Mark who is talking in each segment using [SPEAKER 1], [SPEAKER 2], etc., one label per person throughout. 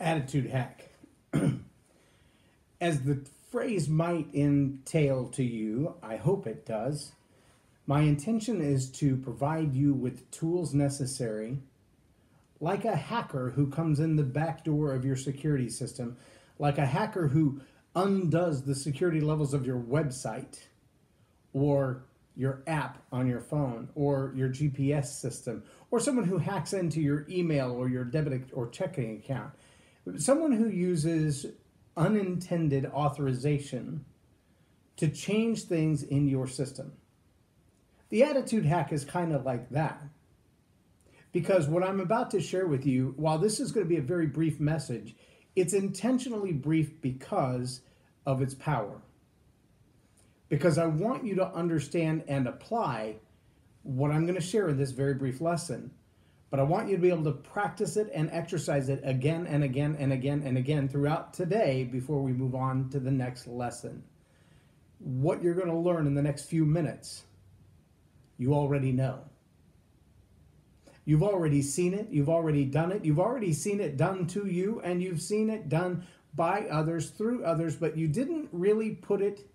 [SPEAKER 1] Attitude hack. As the phrase might entail to you, I hope it does, my intention is to provide you with tools necessary, like a hacker who comes in the back door of your security system, like a hacker who undoes the security levels of your website or your app on your phone or your GPS system, or someone who hacks into your email or your debit or checking account. Someone who uses unintended authorization to change things in your system. The attitude hack is kind of like that. Because what I'm about to share with you, while this is going to be a very brief message, it's intentionally brief because of its power. Because I want you to understand and apply what I'm going to share in this very brief lesson. But I want you to be able to practice it and exercise it again and again and again and again throughout today before we move on to the next lesson. What you're going to learn in the next few minutes, you already know. You've already seen it. You've already done it. You've already seen it done to you, and you've seen it done by others, through others, but you didn't really put it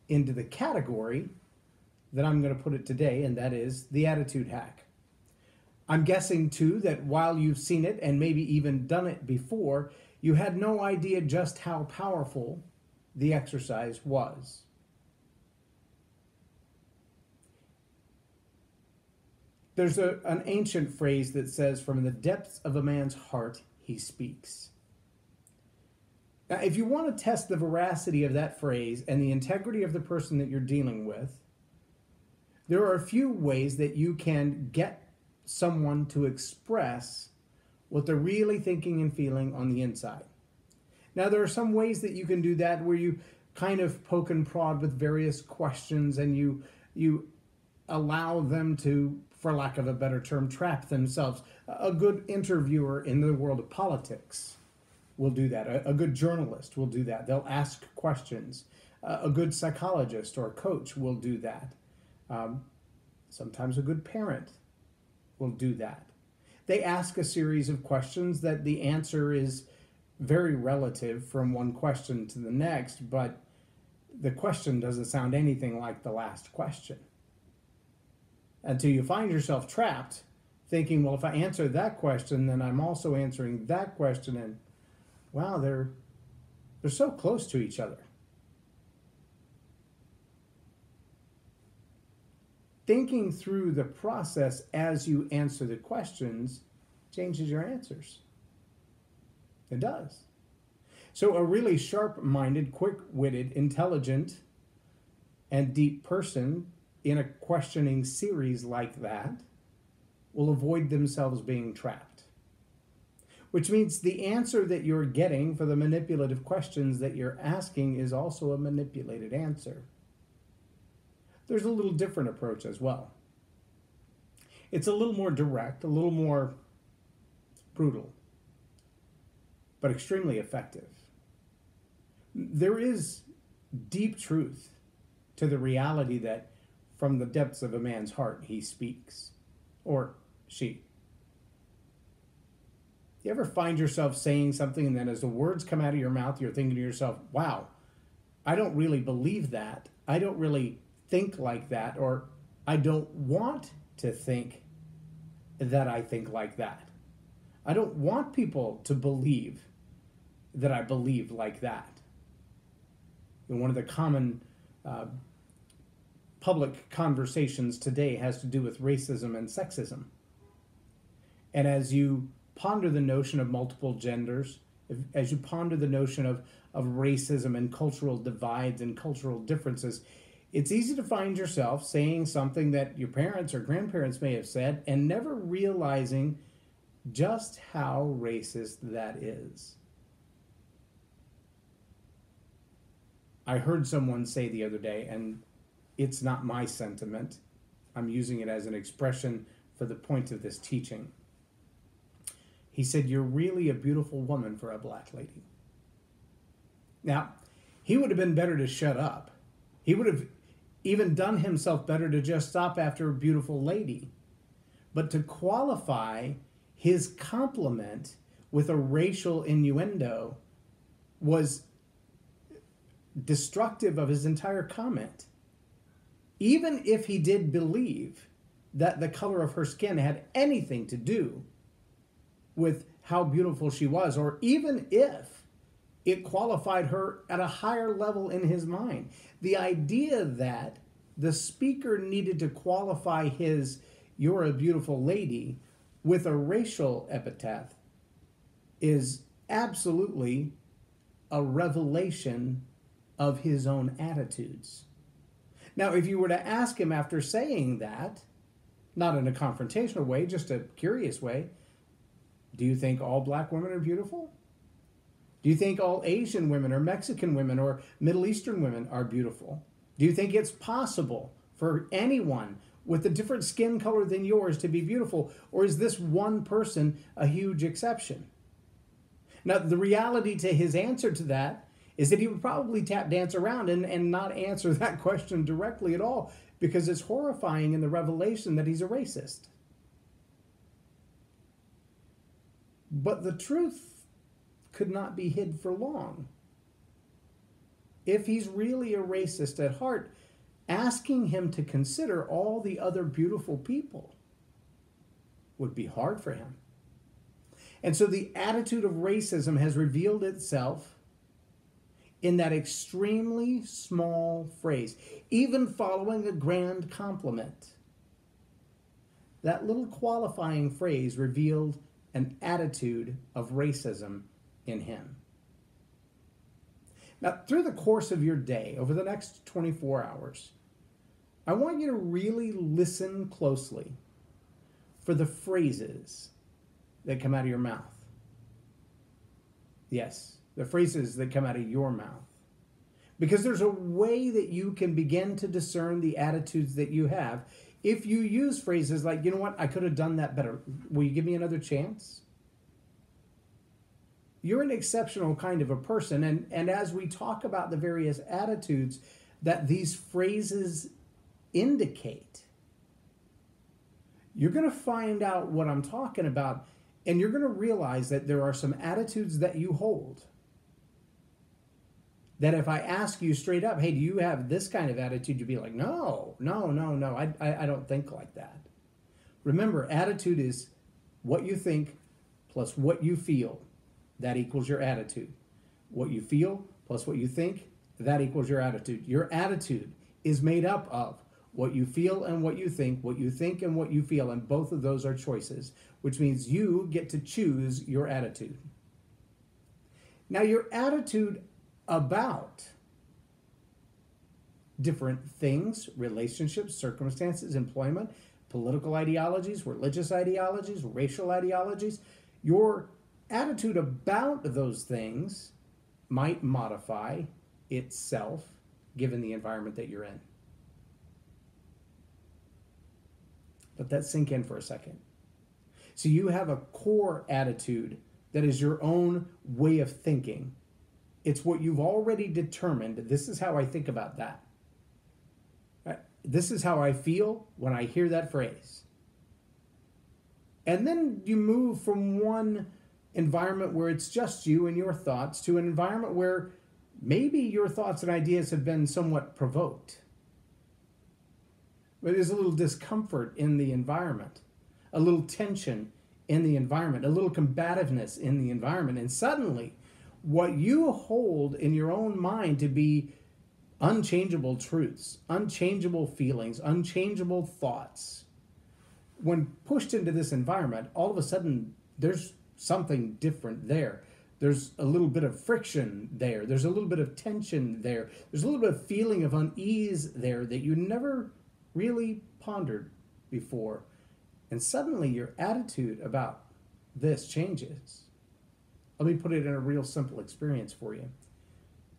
[SPEAKER 1] into the category that I'm going to put it today, and that is the attitude hack. I'm guessing, too, that while you've seen it and maybe even done it before, you had no idea just how powerful the exercise was. There's an ancient phrase that says, "From the depths of a man's heart, he speaks." Now, if you want to test the veracity of that phrase and the integrity of the person that you're dealing with, there are a few ways that you can get someone to express what they're really thinking and feeling on the inside. Now, there are some ways that you can do that where you kind of poke and prod with various questions and you allow them to, for lack of a better term, trap themselves. A good interviewer in the world of politics will do that. A good journalist will do that. They'll ask questions. A good psychologist or coach will do that. Sometimes a good parent will do that. They ask a series of questions that the answer is very relative from one question to the next, but the question doesn't sound anything like the last question. Until you find yourself trapped thinking, well, if I answer that question, then I'm also answering that question, and wow, they're so close to each other. Thinking through the process as you answer the questions changes your answers. It does. So a really sharp-minded, quick-witted, intelligent, and deep person in a questioning series like that will avoid themselves being trapped. Which means the answer that you're getting for the manipulative questions that you're asking is also a manipulated answer. There's a little different approach as well. It's a little more direct, a little more brutal, but extremely effective. There is deep truth to the reality that from the depths of a man's heart, he speaks, or she. You ever find yourself saying something and then as the words come out of your mouth, you're thinking to yourself, wow, I don't really believe that. I don't really think like that, or I don't want to think that I think like that. I don't want people to believe that I believe like that. And one of the common public conversations today has to do with racism and sexism. And as you ponder the notion of multiple genders, as you ponder the notion of racism and cultural divides and cultural differences, it's easy to find yourself saying something that your parents or grandparents may have said and never realizing just how racist that is. I heard someone say the other day, and it's not my sentiment, I'm using it as an expression for the point of this teaching. He said, "You're really a beautiful woman for a black lady." Now, he would have been better to shut up. He would have even done himself better to just stop after a beautiful lady. But to qualify his compliment with a racial innuendo was destructive of his entire comment. Even if he did believe that the color of her skin had anything to do with how beautiful she was, or even if it qualified her at a higher level in his mind, the idea that the speaker needed to qualify his "you're a beautiful lady" with a racial epithet is absolutely a revelation of his own attitudes. Now, if you were to ask him after saying that, not in a confrontational way, just a curious way, do you think all black women are beautiful? Do you think all Asian women or Mexican women or Middle Eastern women are beautiful? Do you think it's possible for anyone with a different skin color than yours to be beautiful? Or is this one person a huge exception? Now, the reality to his answer to that is that he would probably tap dance around and not answer that question directly at all, because it's horrifying in the revelation that he's a racist. But the truth could not be hid for long. If he's really a racist at heart, asking him to consider all the other beautiful people would be hard for him. And so the attitude of racism has revealed itself in that extremely small phrase, even following a grand compliment. That little qualifying phrase revealed an attitude of racism in him. Now, through the course of your day, over the next 24 hours, I want you to really listen closely for the phrases that come out of your mouth. Yes, the phrases that come out of your mouth. Because there's a way that you can begin to discern the attitudes that you have if you use phrases like, you know what, I could have done that better. Will you give me another chance? You're an exceptional kind of a person. And as we talk about the various attitudes that these phrases indicate, you're going to find out what I'm talking about, and you're going to realize that there are some attitudes that you hold that if I ask you straight up, hey, do you have this kind of attitude? You'd be like, no, I don't think like that. Remember, attitude is what you think plus what you feel. That equals your attitude. What you feel plus what you think, that equals your attitude. Your attitude is made up of what you feel and what you think and what you feel, and both of those are choices, which means you get to choose your attitude. Now, your attitude about different things, relationships, circumstances, employment, political ideologies, religious ideologies, racial ideologies, your attitude about those things might modify itself given the environment that you're in. Let that sink in for a second. So you have a core attitude that is your own way of thinking. It's what you've already determined. This is how I think about that. This is how I feel when I hear that phrase. And then you move from one environment where it's just you and your thoughts to an environment where maybe your thoughts and ideas have been somewhat provoked. But there's a little discomfort in the environment, a little tension in the environment, a little combativeness in the environment. And suddenly, what you hold in your own mind to be unchangeable truths, unchangeable feelings, unchangeable thoughts, when pushed into this environment, all of a sudden, there's something different there. There's a little bit of friction there. There's a little bit of tension there. There's a little bit of feeling of unease there that you never really pondered before. And suddenly your attitude about this changes. Let me put it in a real simple experience for you.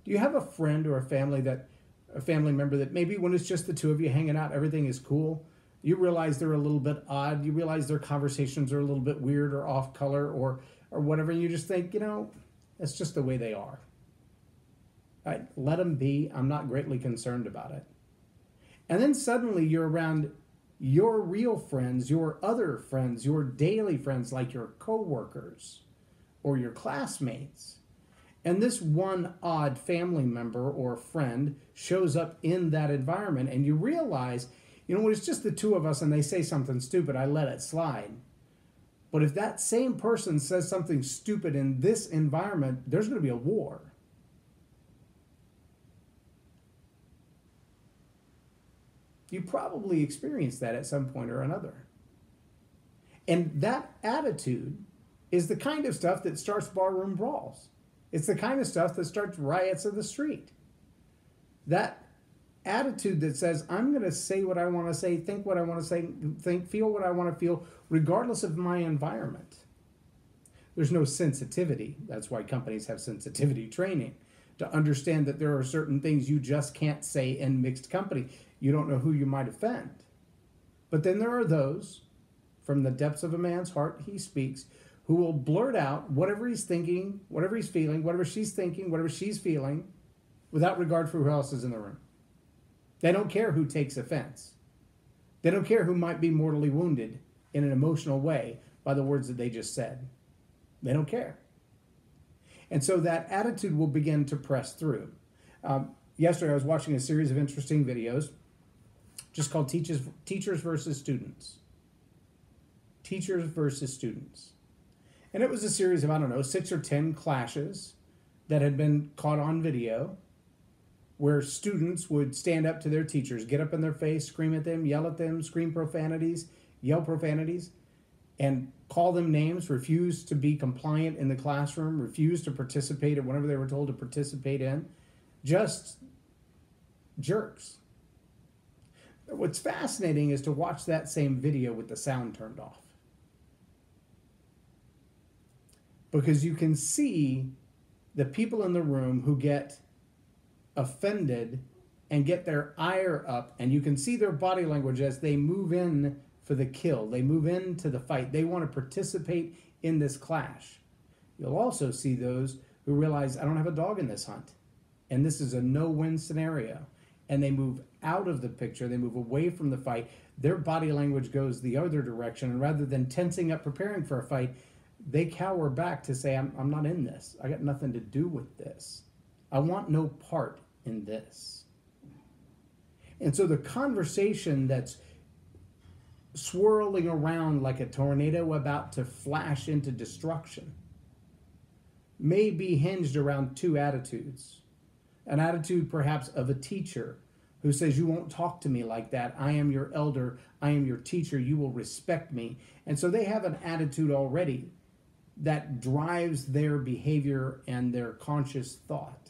[SPEAKER 1] Do you have a friend or a family member that maybe when it's just the two of you hanging out, everything is cool? You realize they're a little bit odd. You realize their conversations are a little bit weird or off color or whatever. And you just think, that's just the way they are. All right, let them be. I'm not greatly concerned about it. And then suddenly you're around your real friends, your other friends, your daily friends, like your coworkers, or your classmates, and this one odd family member or friend shows up in that environment, and you realize, when it's just the two of us and they say something stupid, I let it slide. But if that same person says something stupid in this environment, there's going to be a war. You probably experienced that at some point or another. And that attitude is the kind of stuff that starts barroom brawls. It's the kind of stuff that starts riots in the street. That attitude that says, I'm going to say what I want to say, think what I want to say, feel what I want to feel, regardless of my environment. There's no sensitivity. That's why companies have sensitivity training, to understand that there are certain things you just can't say in mixed company. You don't know who you might offend. But then there are those, from the depths of a man's heart he speaks, who will blurt out whatever he's thinking, whatever he's feeling, whatever she's thinking, whatever she's feeling, without regard for who else is in the room. They don't care who takes offense. They don't care who might be mortally wounded in an emotional way by the words that they just said. They don't care. And so that attitude will begin to press through. Yesterday I was watching a series of interesting videos just called Teachers versus Students. Teachers versus Students. And it was a series of, 6 or 10 clashes that had been caught on video, where students would stand up to their teachers, get up in their face, scream at them, yell at them, scream profanities, yell profanities, and call them names, refuse to be compliant in the classroom, refuse to participate in whatever they were told to participate in. Just jerks. What's fascinating is to watch that same video with the sound turned off. Because you can see the people in the room who get offended and get their ire up, and you can see their body language as they move in for the kill. They move into the fight. They want to participate in this clash. You'll also see those who realize, I don't have a dog in this hunt, and this is a no-win scenario. And they move out of the picture. They move away from the fight. Their body language goes the other direction, and rather than tensing up, preparing for a fight, they cower back to say, I'm not in this. I got nothing to do with this. I want no part in this. And so the conversation that's swirling around like a tornado about to flash into destruction may be hinged around two attitudes. An attitude perhaps of a teacher who says, you won't talk to me like that. I am your elder. I am your teacher. You will respect me. And so they have an attitude already that drives their behavior and their conscious thought.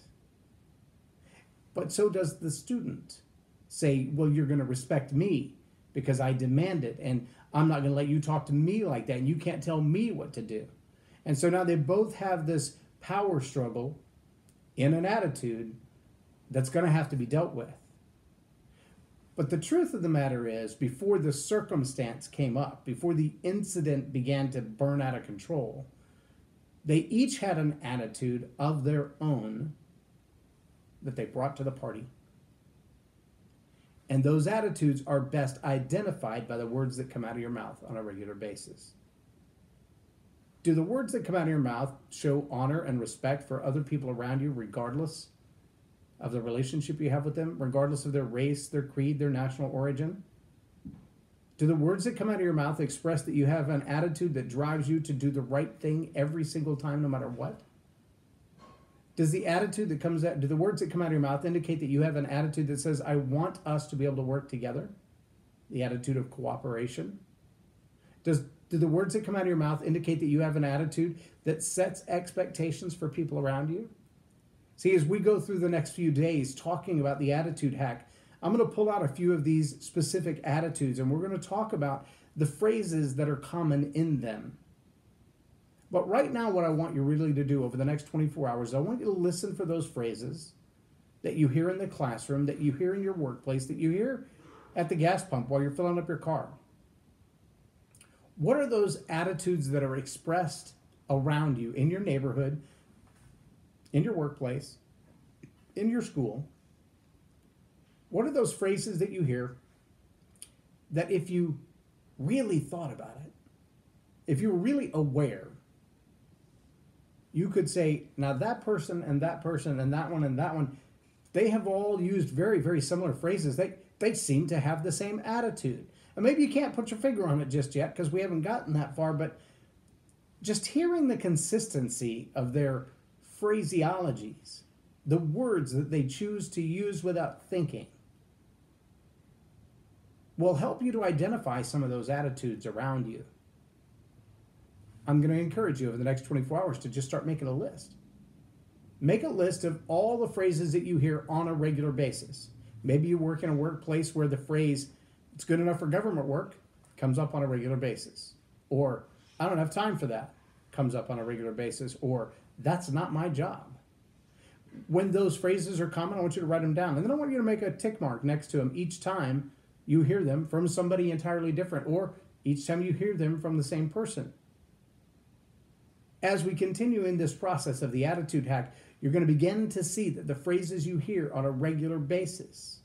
[SPEAKER 1] But so does the student say, well, you're going to respect me because I demand it, and I'm not going to let you talk to me like that, and you can't tell me what to do. And so now they both have this power struggle in an attitude that's going to have to be dealt with. But the truth of the matter is, before the circumstance came up, before the incident began to burn out of control, they each had an attitude of their own that they brought to the party. And those attitudes are best identified by the words that come out of your mouth on a regular basis. Do the words that come out of your mouth show honor and respect for other people around you, regardless of the relationship you have with them, regardless of their race, their creed, their national origin? Do the words that come out of your mouth express that you have an attitude that drives you to do the right thing every single time, no matter what? Does the attitude that comes out, do the words that come out of your mouth indicate that you have an attitude that says, I want us to be able to work together? The attitude of cooperation? Do the words that come out of your mouth indicate that you have an attitude that sets expectations for people around you? See, as we go through the next few days talking about the attitude hack, I'm going to pull out a few of these specific attitudes, and we're going to talk about the phrases that are common in them. But right now, what I want you really to do over the next 24 hours, I want you to listen for those phrases that you hear in the classroom, that you hear in your workplace, that you hear at the gas pump while you're filling up your car. What are those attitudes that are expressed around you in your neighborhood, in your workplace, in your school? What are those phrases that you hear that if you really thought about it, if you were really aware, You could say, now that person and that person and that one, they have all used very, very similar phrases. They seem to have the same attitude. And maybe you can't put your finger on it just yet because we haven't gotten that far, but just hearing the consistency of their phraseologies, the words that they choose to use without thinking, will help you to identify some of those attitudes around you. I'm going to encourage you over the next 24 hours to just start making a list. Make a list of all the phrases that you hear on a regular basis. Maybe you work in a workplace where the phrase, it's good enough for government work, comes up on a regular basis. Or, I don't have time for that, comes up on a regular basis. Or, that's not my job. When those phrases are common, I want you to write them down. And then I want you to make a tick mark next to them each time you hear them from somebody entirely different, or each time you hear them from the same person. As we continue in this process of the attitude hack, you're going to begin to see that the phrases you hear on a regular basis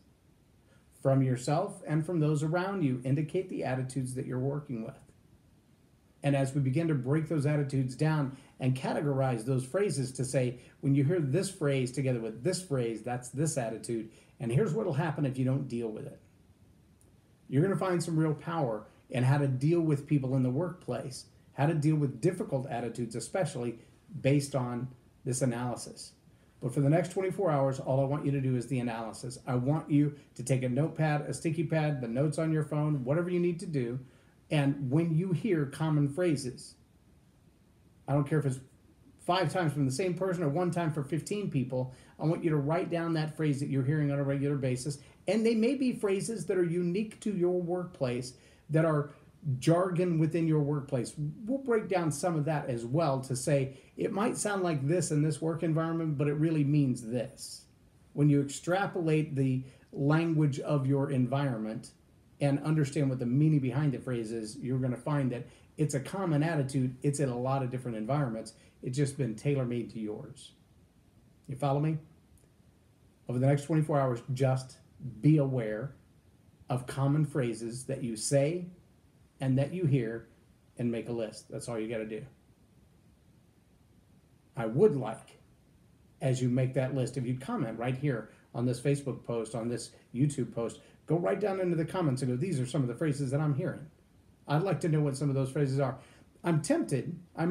[SPEAKER 1] from yourself and from those around you indicate the attitudes that you're working with. And as we begin to break those attitudes down and categorize those phrases to say, when you hear this phrase together with this phrase, that's this attitude, and here's what will happen if you don't deal with it. You're going to find some real power in how to deal with people in the workplace, how to deal with difficult attitudes, especially based on this analysis. But for the next 24 hours, all I want you to do is the analysis. I want you to take a notepad, a sticky pad, the notes on your phone, whatever you need to do. And when you hear common phrases, I don't care if it's 5 times from the same person or 1 time for 15 people, I want you to write down that phrase that you're hearing on a regular basis. And they may be phrases that are unique to your workplace, that are jargon within your workplace. We'll break down some of that as well to say, it might sound like this in this work environment, but it really means this. When you extrapolate the language of your environment and understand what the meaning behind the phrase is, you're going to find that it's a common attitude. It's in a lot of different environments. It's just been tailor-made to yours. You follow me? Over the next 24 hours, just be aware of common phrases that you say and that you hear, and make a list. That's all you got to do. I would like, as you make that list, if you'd comment right here on this Facebook post, on this YouTube post, go right down into the comments and go, these are some of the phrases that I'm hearing. I'd like to know what some of those phrases are. I'm tempted, I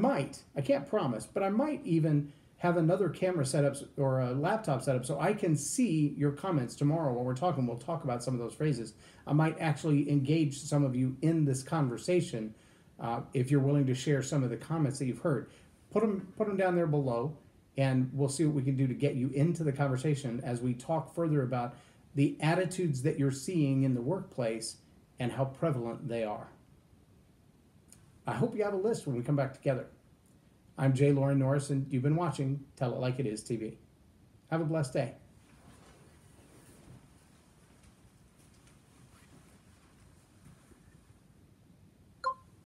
[SPEAKER 1] can't promise, but I might even have another camera setup or a laptop setup so I can see your comments tomorrow while we're talking. We'll talk about some of those phrases. I might actually engage some of you in this conversation if you're willing to share some of the comments that you've heard. Put them down there below, and we'll see what we can do to get you into the conversation as we talk further about the attitudes that you're seeing in the workplace and how prevalent they are. I hope you have a list when we come back together. I'm J Loren Norris, and you've been watching Tell It Like It Is TV. Have a blessed day.